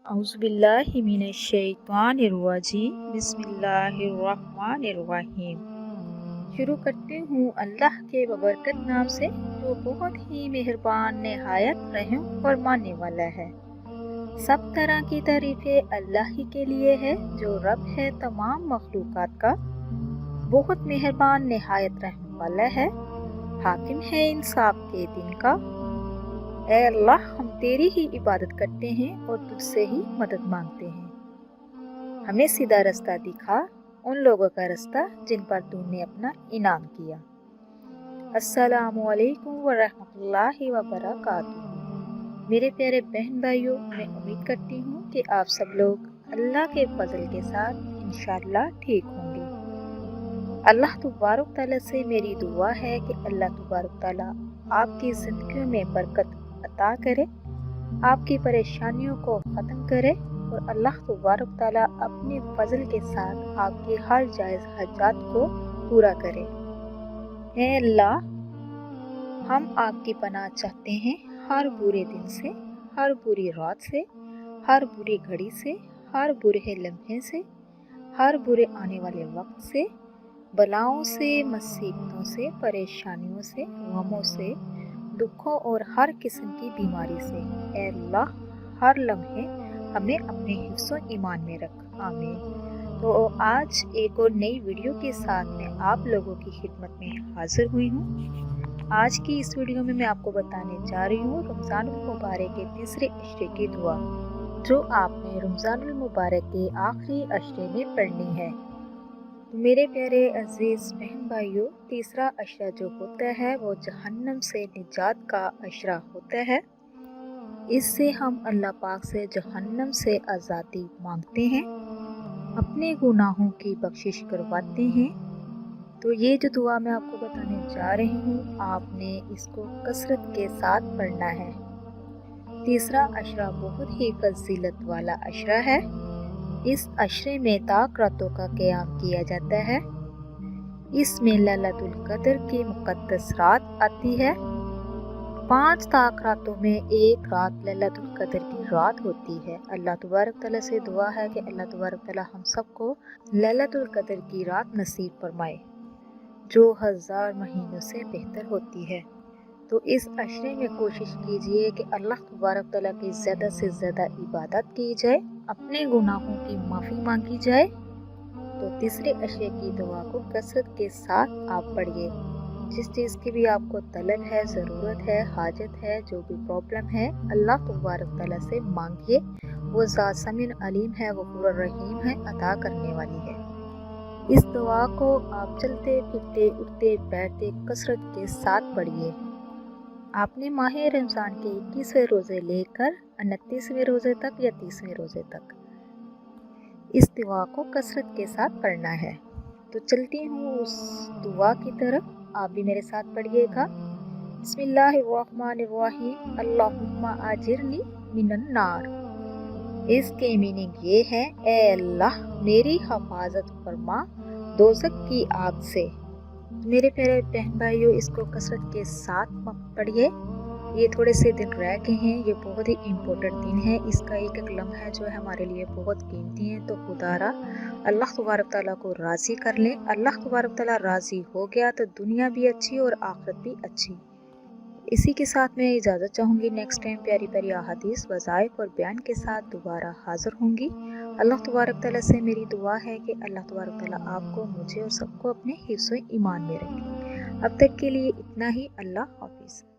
औज़ुबिल्लाहि मिनश्शैतानिर्रजीम बिस्मिल्लाहिर्रहमानिर्रहीम। शुरू करती हूँ अल्लाह के बबरकत नाम से जो बहुत ही मेहरबान नहायत रहम फरमाने वाला है। सब तरह की तारीफें अल्लाह ही के लिए है जो रब है तमाम मखलूकात का, बहुत मेहरबान नहायत रहम वाला है, हाकिम है इंसाफ के दिन का। ऐ अल्लाह, हम तेरी ही इबादत करते हैं और तुझसे ही मदद मांगते हैं। हमें सीधा रास्ता दिखा, उन लोगों का रास्ता जिन पर तूने अपना इनाम किया। अस्सलामु अलैकुम व रहमतुल्लाहि व बरकातुहू। मेरे प्यारे बहन भाइयों, मैं उम्मीद करती हूँ कि आप सब लोग अल्लाह के फजल के साथ इंशाअल्लाह ठीक होंगे। अल्लाह तबारक तआला से मेरी दुआ है कि अल्लाह तबारक तआला आपकी ज़िंदगी में बरकत अता करे, आपकी परेशानियों को ख़त्म करे और अल्लाह तबारक तआला अपने फजल के साथ आपके हर जायज़ हाजात को पूरा करे। ऐ अल्लाह, हम आपकी पनाह चाहते हैं हर बुरे दिन से, हर बुरी रात से, हर बुरी घड़ी से, हर बुरे लम्हे से, हर बुरे आने वाले वक्त से, बलाओं से, मुसीबतों से, परेशानियों से, गमों से, दुखों और हर किस्म की बीमारी से। ऐ अल्लाह, हर लम्हे हमें अपने हिफ्ज़ो ईमान में रख, आमीन। तो आज एक और नई वीडियो के साथ मैं आप लोगों की खिदमत में हाजिर हुई हूँ। आज की इस वीडियो में मैं आपको बताने जा रही हूँ रमज़ानुल मुबारक के तीसरे अशरे की दुआ, जो आपने रमज़ानुल मुबारक के आखिरी अशरे में पढ़नी है। तो मेरे प्यारे अजीज़ बहन भाइयों, तीसरा अशरा जो होता है वो जहन्नम से निजात का अशरा होता है। इससे हम अल्लाह पाक से जहन्नम से आज़ादी मांगते हैं, अपने गुनाहों की बख्शिश करवाते हैं। तो ये जो दुआ मैं आपको बताने जा रही हूँ, आपने इसको कसरत के साथ पढ़ना है। तीसरा अशरा बहुत ही फजीलत वाला अशरा है। इस अशरे में ताक रातों का क़याम किया जाता है। इसमें लैलतुल क़द्र की मुक़द्दस रात आती है। 5 ताक रातों में एक रात लैलतुल क़द्र की रात होती है। अल्लाह तबारक तआला से दुआ है कि अल्लाह तबारक तआला हम सबको लैलतुल क़द्र की रात नसीब फरमाए, जो 1000 महीनों से बेहतर होती है। तो इस अशरे में कोशिश कीजिए कि अल्लाह तबारक तआला की ज़्यादा से ज़्यादा इबादत की जाए, अपने गुनाहों की माफ़ी मांगी जाए। तो तीसरे अशरे की दुआ को कसरत के साथ आप पढ़िए। जिस चीज़ की भी आपको तलब है, ज़रूरत है, हाजत है, जो भी प्रॉब्लम है, अल्लाह तबारक तआला से मांगिए। वो ज़ात समीउन अलीम है, गफूर रहीम है, अता करने वाली है। इस दुआ को आप चलते फिरते उठते बैठते कसरत के साथ पढ़िए। आपने माह रमज़ान के 21वें रोज़े लेकर 29वें रोज़े तक या 30वें रोज़े तक इस दुआ को कसरत के साथ पढ़ना है। तो चलती हूँ उस दुआ की तरफ, आप भी मेरे साथ पढ़िएगा। बिस्मिल्लाहिर्रहमानिर्रहीम, अल्लाहुम्मा आजिरनी मिनन नार। इसके मीनिंग ये है, ए अल्लाह मेरी हिफाजत फरमा दोज़ख की आग से। मेरे प्यारे बहन भाइयों, इसको कसरत के साथ पढ़िए। ये थोड़े से दिन रह गए हैं, ये बहुत ही इम्पोर्टेंट दिन है। इसका एक एक लम्हा जो है हमारे लिए बहुत कीमती है। तो खुदारा अल्लाह तबारक तआला को राज़ी कर लें। अल्लाह तबारक तआला राज़ी हो गया तो दुनिया भी अच्छी और आखिरत भी अच्छी। इसी के साथ मैं इजाज़त चाहूँगी। नेक्स्ट टाइम प्यारी प्यारी अहादीस, वज़ाइफ और बयान के साथ दोबारा हाज़िर होंगी। अल्लाह तबारक तआला से मेरी दुआ है कि अल्लाह तबारक तआला आपको, मुझे और सबको अपने हिफ्ज़ो ईमान में रखे। अब तक के लिए इतना ही। अल्लाह हाफ़िज़।